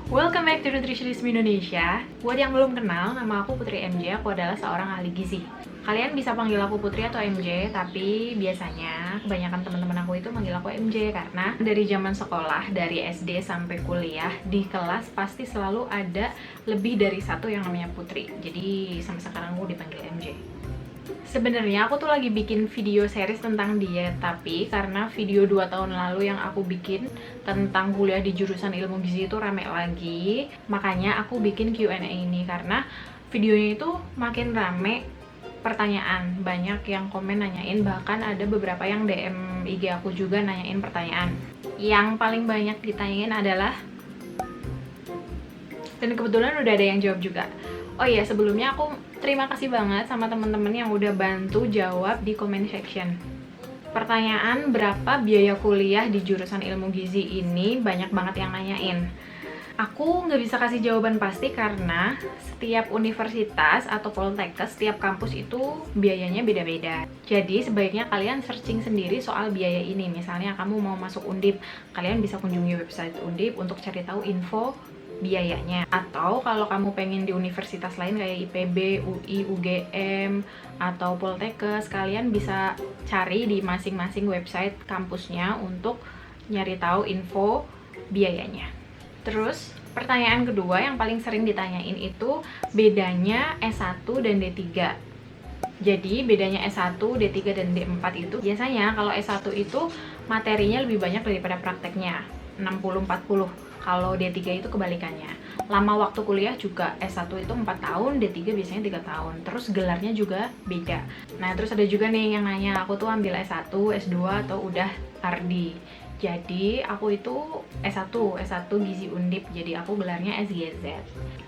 Welcome back to Nutritionism Indonesia. Buat yang belum kenal, nama aku Putri MJ. Aku adalah seorang ahli gizi. Kalian bisa panggil aku Putri atau MJ, tapi biasanya kebanyakan teman-teman aku itu manggil aku MJ karena dari zaman sekolah, dari SD sampai kuliah, di kelas pasti selalu ada lebih dari satu yang namanya Putri. Jadi sampai sekarang aku dipanggil MJ. Sebenarnya aku tuh lagi bikin video series tentang diet, tapi karena video 2 tahun lalu yang aku bikin tentang kuliah di jurusan ilmu gizi itu rame lagi, makanya aku bikin Q&A ini karena videonya itu makin rame pertanyaan, banyak yang komen nanyain, bahkan ada beberapa yang DM IG aku juga nanyain pertanyaan. Yang paling banyak ditanyain adalah, dan kebetulan udah ada yang jawab juga. Oh iya, sebelumnya aku terima kasih banget sama teman-teman yang udah bantu jawab di comment section. Pertanyaan berapa biaya kuliah di jurusan ilmu gizi ini banyak banget yang nanyain. Aku nggak bisa kasih jawaban pasti karena setiap universitas atau poltekkes, setiap kampus itu biayanya beda-beda. Jadi sebaiknya kalian searching sendiri soal biaya ini. Misalnya kamu mau masuk Undip, kalian bisa kunjungi website Undip untuk cari tahu info biayanya. Atau kalau kamu pengen di universitas lain kayak IPB, UI, UGM, atau Poltekkes, kalian bisa cari di masing-masing website kampusnya untuk nyari tahu info biayanya. Terus, pertanyaan kedua yang paling sering ditanyain itu bedanya S1 dan D3. Jadi bedanya S1, D3, dan D4 itu biasanya kalau S1 itu materinya lebih banyak daripada prakteknya, 60-40. Kalau D3 itu kebalikannya. Lama waktu kuliah juga S1 itu 4 tahun, D3 biasanya 3 tahun. Terus gelarnya juga beda. Nah, terus ada juga nih yang nanya, aku tuh ambil S1, S2, atau udah Ardi. Jadi aku itu S1 Gizi Undip, jadi aku gelarnya SGZ.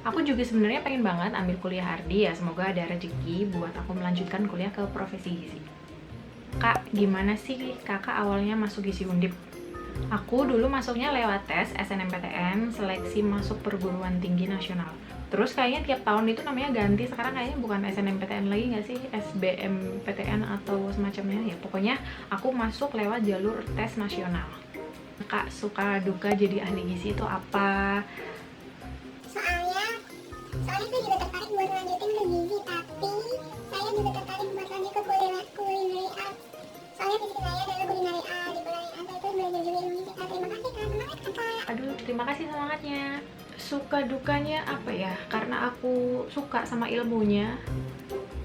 Aku juga sebenarnya pengen banget ambil kuliah Ardi ya, semoga ada rezeki buat aku melanjutkan kuliah ke profesi gizi. Kak, gimana sih kakak awalnya masuk Gizi Undip? Aku dulu masuknya lewat tes SNMPTN, seleksi masuk perguruan tinggi nasional. Terus kayaknya tiap tahun itu namanya ganti, sekarang kayaknya bukan SNMPTN lagi nggak sih, SBMPTN atau semacamnya ya. Pokoknya aku masuk lewat jalur tes nasional. Kak, suka duka jadi ahli gizi itu apa? Soalnya saya juga tertarik buat lanjutin ke gizi, tapi saya juga tertarik buat lanjut ke culinary art. Soalnya fisik saya adalah culinary art, di culinary art itu belajar juga ilmu gizi. Terima kasih kak, semangat kakak. Aduh, terima kasih semangatnya. Suka dukanya apa ya? Karena aku suka sama ilmunya,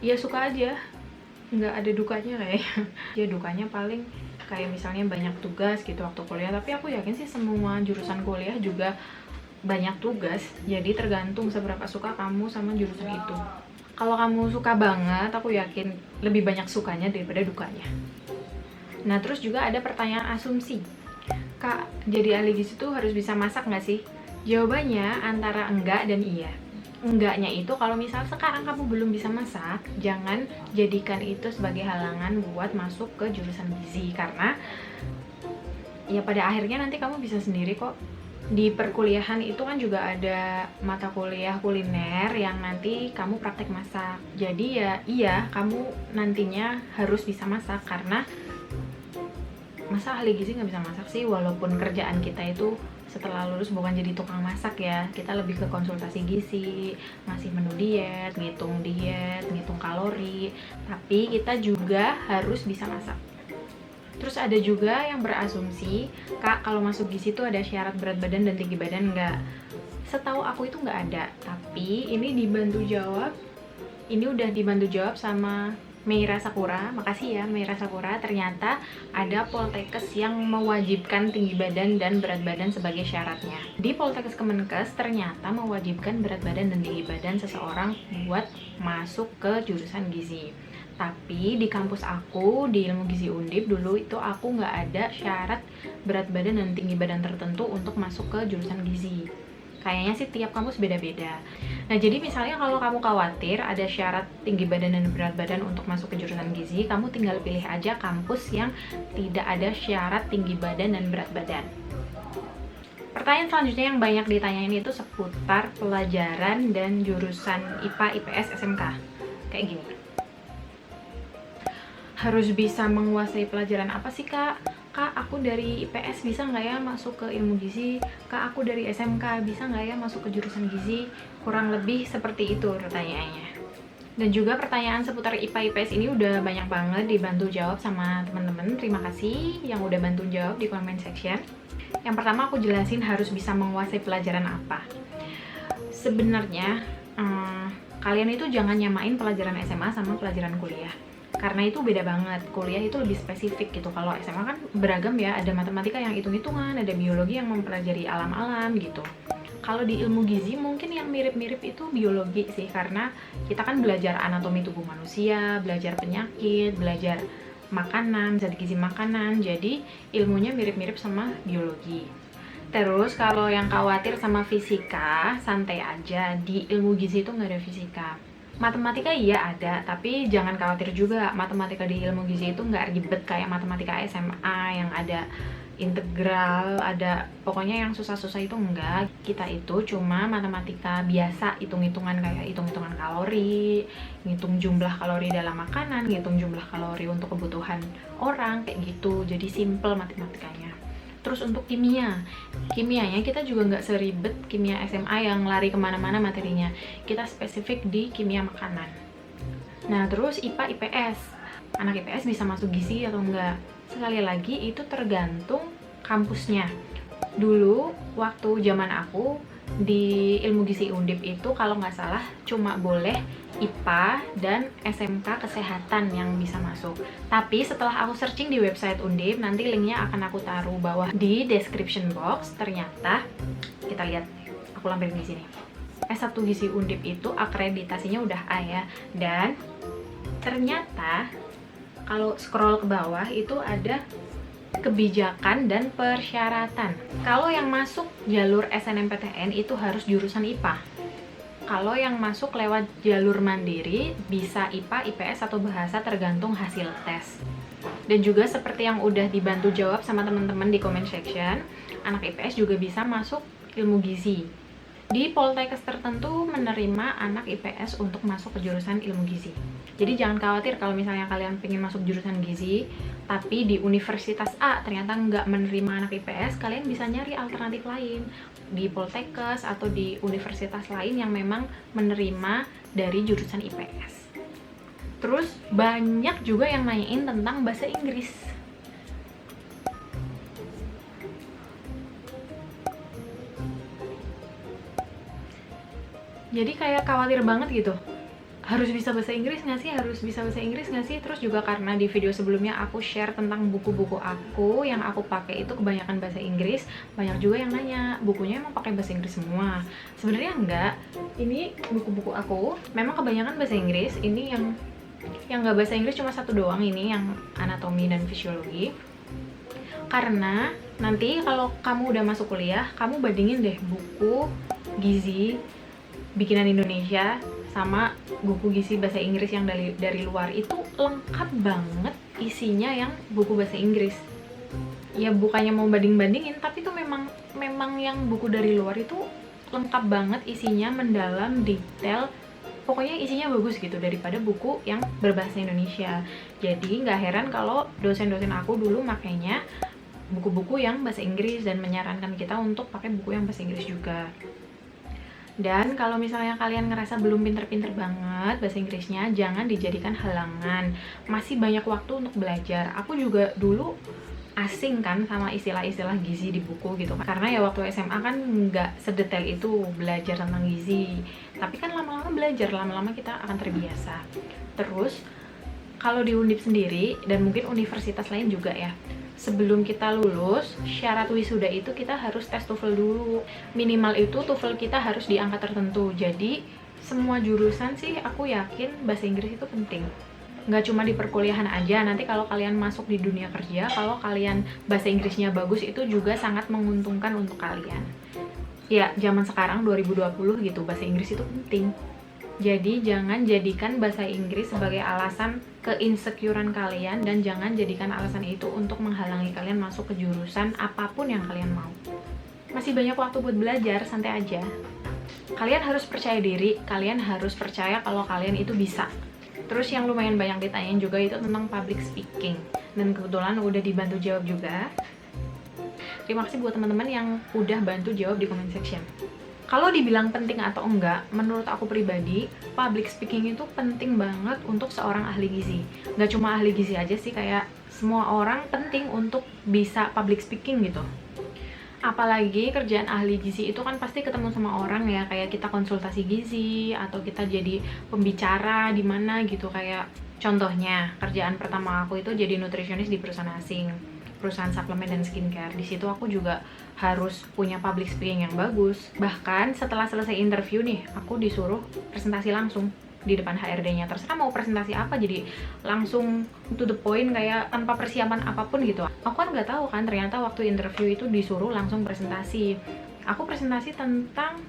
ya suka aja, nggak ada dukanya kayaknya. Ya dukanya paling kayak misalnya banyak tugas gitu waktu kuliah, tapi aku yakin sih semua jurusan kuliah juga banyak tugas, jadi tergantung seberapa suka kamu sama jurusan itu. Kalau kamu suka banget, aku yakin lebih banyak sukanya daripada dukanya. Nah, terus juga ada pertanyaan asumsi. Kak, jadi ahli gizi tuh harus bisa masak nggak sih? Jawabannya antara enggak dan iya. Enggaknya itu kalau misal sekarang kamu belum bisa masak, jangan jadikan itu sebagai halangan buat masuk ke jurusan gizi, karena ya pada akhirnya nanti kamu bisa sendiri kok. Di perkuliahan itu kan juga ada mata kuliah kuliner yang nanti kamu praktek masak. Jadi ya iya, kamu nantinya harus bisa masak, karena masa ahli gizi nggak bisa masak sih, walaupun kerjaan kita itu setelah lulus bukan jadi tukang masak ya, kita lebih ke konsultasi gizi, ngasih menu diet, ngitung kalori, tapi kita juga harus bisa masak. Terus ada juga yang berasumsi, Kak, kalau masuk gizi itu ada syarat berat badan dan tinggi badan nggak? Setahu aku itu nggak ada, tapi ini udah dibantu jawab sama Meira Sakura. Makasih ya Meira Sakura, ternyata ada poltekkes yang mewajibkan tinggi badan dan berat badan sebagai syaratnya. Di Poltekkes Kemenkes ternyata mewajibkan berat badan dan tinggi badan seseorang buat masuk ke jurusan gizi. Tapi di kampus aku, di ilmu gizi Undip dulu itu aku nggak ada syarat berat badan dan tinggi badan tertentu untuk masuk ke jurusan gizi. Kayaknya sih tiap kampus beda-beda. Nah, jadi misalnya kalau kamu khawatir ada syarat tinggi badan dan berat badan untuk masuk ke jurusan gizi, kamu tinggal pilih aja kampus yang tidak ada syarat tinggi badan dan berat badan. Pertanyaan selanjutnya yang banyak ditanyain itu seputar pelajaran dan jurusan IPA, IPS, SMK. Kayak gini. Harus bisa menguasai pelajaran apa sih, Kak? Kak, aku dari IPS bisa nggak ya masuk ke ilmu gizi? Kak, aku dari SMK bisa nggak ya masuk ke jurusan gizi? Kurang lebih seperti itu pertanyaannya. Dan juga pertanyaan seputar IPA IPS ini udah banyak banget dibantu jawab sama teman-teman. Terima kasih yang udah bantu jawab di comment section. Yang pertama aku jelasin harus bisa menguasai pelajaran apa. Sebenarnya kalian itu jangan nyamain pelajaran SMA sama pelajaran kuliah. Karena itu beda banget. Kuliah itu lebih spesifik gitu. Kalau SMA kan beragam ya, ada matematika yang hitung-hitungan, ada biologi yang mempelajari alam-alam gitu. Kalau di ilmu gizi mungkin yang mirip-mirip itu biologi sih, karena kita kan belajar anatomi tubuh manusia, belajar penyakit, belajar makanan, zat gizi makanan, jadi ilmunya mirip-mirip sama biologi. Terus kalau yang khawatir sama fisika, santai aja, di ilmu gizi itu nggak ada fisika. Matematika iya ada, tapi jangan khawatir juga, matematika di ilmu gizi itu nggak ribet kayak matematika SMA yang ada integral, ada pokoknya yang susah-susah itu enggak. Kita itu cuma matematika biasa, hitung-hitungan kayak hitung-hitungan kalori, ngitung jumlah kalori dalam makanan, ngitung jumlah kalori untuk kebutuhan orang, kayak gitu. Jadi simple matematikanya. Terus untuk kimianya kita juga nggak seribet kimia SMA yang lari kemana-mana materinya. Kita spesifik di kimia makanan. Nah terus IPA IPS, anak IPS bisa masuk gizi atau enggak? Sekali lagi itu tergantung kampusnya. Dulu waktu zaman aku di ilmu gizi Undip itu kalau nggak salah cuma boleh IPA dan SMK kesehatan yang bisa masuk. Tapi setelah aku searching di website Undip, nanti linknya akan aku taruh bawah di description box. Ternyata kita lihat, aku lampirin di sini. S1 gizi Undip itu akreditasinya udah A ya, dan ternyata kalau scroll ke bawah itu ada kebijakan dan persyaratan. Kalau yang masuk jalur SNMPTN itu harus jurusan IPA. Kalau yang masuk lewat jalur mandiri bisa IPA, IPS atau bahasa tergantung hasil tes. Dan juga seperti yang udah dibantu jawab sama teman-teman di comment section, anak IPS juga bisa masuk ilmu gizi. Di Poltekkes tertentu menerima anak IPS untuk masuk ke jurusan ilmu gizi. Jadi jangan khawatir kalau misalnya kalian pengen masuk jurusan gizi, tapi di Universitas A ternyata nggak menerima anak IPS, kalian bisa nyari alternatif lain di Poltekkes atau di universitas lain yang memang menerima dari jurusan IPS. Terus banyak juga yang nanyain tentang bahasa Inggris. Jadi kayak khawatir banget gitu, harus bisa bahasa Inggris nggak sih, harus bisa bahasa Inggris nggak sih. Terus juga karena di video sebelumnya aku share tentang buku-buku aku yang aku pakai itu kebanyakan bahasa Inggris, banyak juga yang nanya bukunya emang pakai bahasa Inggris semua. Sebenarnya enggak, ini buku-buku aku memang kebanyakan bahasa Inggris. Ini yang nggak bahasa Inggris cuma satu doang, ini yang anatomi dan fisiologi. Karena nanti kalau kamu udah masuk kuliah, kamu bandingin deh buku gizi bikinan Indonesia sama buku gizi bahasa Inggris yang dari luar, itu lengkap banget isinya yang buku bahasa Inggris. Ya bukannya mau banding-bandingin, tapi itu memang yang buku dari luar itu lengkap banget isinya, mendalam, detail, pokoknya isinya bagus gitu daripada buku yang berbahasa Indonesia. Jadi nggak heran kalau dosen-dosen aku dulu makainya buku-buku yang bahasa Inggris dan menyarankan kita untuk pakai buku yang bahasa Inggris juga. Dan kalau misalnya kalian ngerasa belum pinter-pinter banget bahasa Inggrisnya, jangan dijadikan halangan. Masih banyak waktu untuk belajar. Aku juga dulu asing kan sama istilah-istilah gizi di buku gitu kan. Karena ya waktu SMA kan nggak sedetail itu belajar tentang gizi. Tapi kan lama-lama belajar, lama-lama kita akan terbiasa. Terus kalau di Undip sendiri dan mungkin universitas lain juga ya, sebelum kita lulus, syarat wisuda itu kita harus tes TOEFL dulu. Minimal itu TOEFL kita harus di angka tertentu. Jadi semua jurusan sih aku yakin bahasa Inggris itu penting. Nggak cuma di perkuliahan aja, nanti kalau kalian masuk di dunia kerja, kalau kalian bahasa Inggrisnya bagus itu juga sangat menguntungkan untuk kalian. Ya, zaman sekarang 2020 gitu, bahasa Inggris itu penting. Jadi jangan jadikan bahasa Inggris sebagai alasan keinsecurean kalian, dan jangan jadikan alasan itu untuk menghalangi kalian masuk ke jurusan apapun yang kalian mau. Masih banyak waktu buat belajar, santai aja. Kalian harus percaya diri, kalian harus percaya kalau kalian itu bisa. Terus yang lumayan banyak ditanyain juga itu tentang public speaking. dan kebetulan udah dibantu jawab juga. Terima kasih buat teman-teman yang udah bantu jawab di comment section. Kalau dibilang penting atau enggak, menurut aku pribadi, public speaking itu penting banget untuk seorang ahli gizi. Nggak cuma ahli gizi aja sih, kayak semua orang penting untuk bisa public speaking gitu. Apalagi kerjaan ahli gizi itu kan pasti ketemu sama orang ya, kayak kita konsultasi gizi atau kita jadi pembicara di mana gitu. Kayak contohnya, kerjaan pertama aku itu jadi nutritionist di perusahaan asing, perusahaan suplemen dan skincare. Di situ aku juga harus punya public speaking yang bagus. Bahkan setelah selesai interview nih, aku disuruh presentasi langsung di depan HRD-nya. Terserah mau presentasi apa, jadi langsung to the point, kayak tanpa persiapan apapun gitu. Aku kan nggak tahu kan, ternyata waktu interview itu disuruh langsung presentasi. Aku presentasi tentang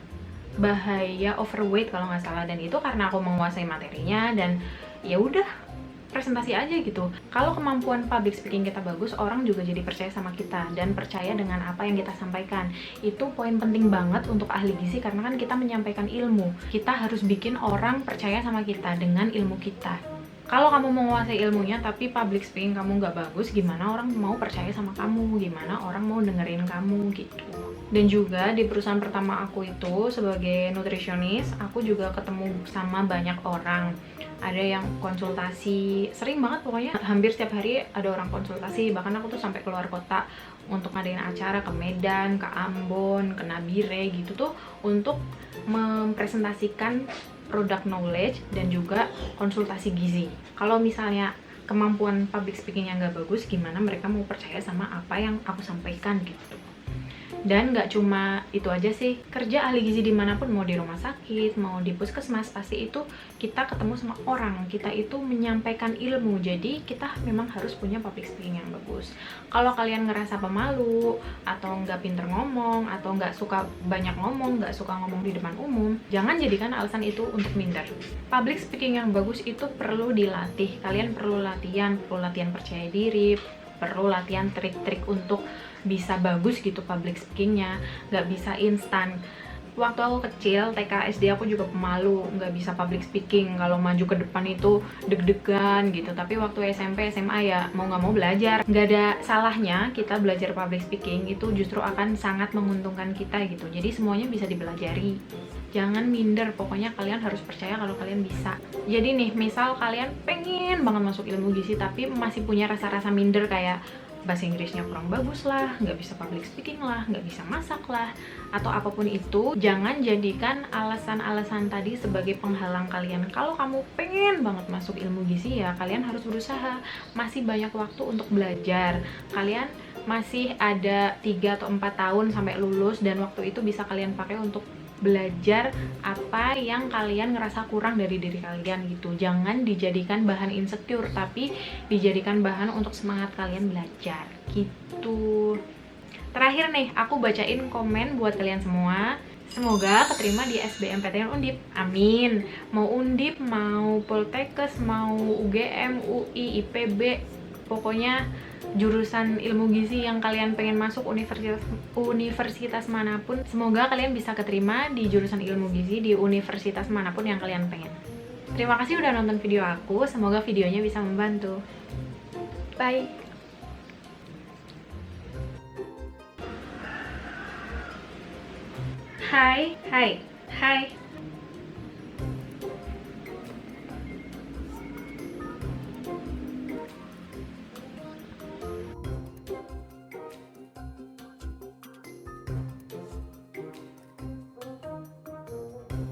bahaya overweight kalau nggak salah, dan itu karena aku menguasai materinya dan ya udah presentasi aja gitu. Kalau kemampuan public speaking kita bagus, orang juga jadi percaya sama kita dan percaya dengan apa yang kita sampaikan. Itu poin penting banget untuk ahli gizi, karena kan kita menyampaikan ilmu. Kita harus bikin orang percaya sama kita dengan ilmu kita. Kalau kamu menguasai ilmunya tapi public speaking kamu nggak bagus, gimana orang mau percaya sama kamu? Gimana orang mau dengerin kamu gitu? Dan juga di perusahaan pertama aku itu sebagai nutritionist, aku juga ketemu sama banyak orang. Ada yang konsultasi, sering banget pokoknya, hampir setiap hari ada orang konsultasi. Bahkan aku tuh sampai keluar kota untuk ngadain acara ke Medan, ke Ambon, ke Nabire gitu tuh, untuk mempresentasikan product knowledge dan juga konsultasi gizi. Kalau misalnya kemampuan public speakingnya nggak bagus, gimana mereka mau percaya sama apa yang aku sampaikan gitu. Dan nggak cuma itu aja sih, kerja ahli gizi dimanapun, mau di rumah sakit, mau di puskesmas, pasti itu kita ketemu sama orang, kita itu menyampaikan ilmu. Jadi kita memang harus punya public speaking yang bagus. Kalau kalian ngerasa pemalu, atau nggak pinter ngomong, atau nggak suka banyak ngomong, nggak suka ngomong di depan umum, jangan jadikan alasan itu untuk minder. Public speaking yang bagus itu perlu dilatih. Kalian perlu latihan percaya diri, perlu latihan trik-trik untuk bisa bagus gitu public speakingnya. Nggak bisa instan. Waktu aku kecil, TK, SD, aku juga pemalu, nggak bisa public speaking. Kalau maju ke depan itu deg-degan gitu. Tapi waktu SMP, SMA ya mau nggak mau belajar. Nggak ada salahnya kita belajar public speaking, itu justru akan sangat menguntungkan kita gitu. Jadi semuanya bisa dipelajari. Jangan minder, pokoknya kalian harus percaya kalau kalian bisa. Jadi nih, misal kalian pengen banget masuk ilmu gizi tapi masih punya rasa-rasa minder, kayak bahasa Inggrisnya kurang bagus lah, nggak bisa public speaking lah, nggak bisa masak lah, atau apapun itu, jangan jadikan alasan-alasan tadi sebagai penghalang kalian. Kalau kamu pengen banget masuk ilmu gizi, ya kalian harus berusaha. Masih banyak waktu untuk belajar. Kalian masih ada 3 atau 4 tahun sampai lulus, dan waktu itu bisa kalian pakai untuk belajar apa yang kalian ngerasa kurang dari diri kalian gitu. Jangan dijadikan bahan insecure, tapi dijadikan bahan untuk semangat kalian belajar gitu. Terakhir nih, aku bacain komen buat kalian semua. Semoga keterima di SBMPTN Undip. Amin. Mau Undip, mau Poltekkes, mau UGM, UI, IPB, pokoknya jurusan ilmu gizi yang kalian pengen masuk, universitas manapun, semoga kalian bisa keterima di jurusan ilmu gizi di universitas manapun yang kalian pengen. Terima kasih udah nonton video aku, semoga videonya bisa membantu. Bye. Hai.